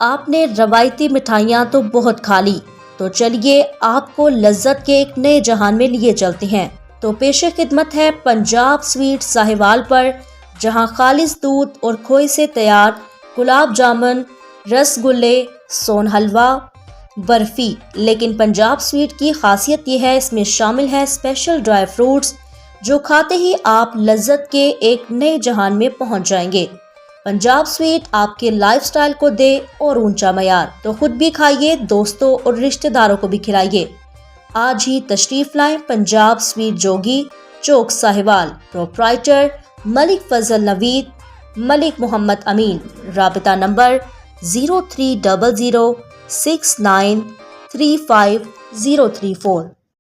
آپ نے روایتی مٹھائیاں تو بہت کھا لی، تو چلیے آپ کو لذت کے ایک نئے جہان میں لیے چلتے ہیں۔ تو پیش خدمت ہے پنجاب سویٹ ساہیوال پر، جہاں خالص دودھ اور کھوئے سے تیار گلاب جامن، رس گلے، سوہن حلوہ، برفی۔ لیکن پنجاب سویٹ کی خاصیت یہ ہے، اس میں شامل ہے اسپیشل ڈرائی فروٹس، جو کھاتے ہی آپ لذت کے ایک نئے جہان میں پہنچ جائیں گے۔ پنجاب سویٹ آپ کے لائف سٹائل کو دے اور اونچا معیار، تو خود بھی کھائیے، دوستوں اور رشتہ داروں کو بھی کھلائیے۔ آج ہی تشریف لائیں پنجاب سویٹ جوگی چوک ساہیوال۔ پروپرائٹر ملک فضل نوید، ملک محمد امین۔ رابطہ نمبر 030069353034۔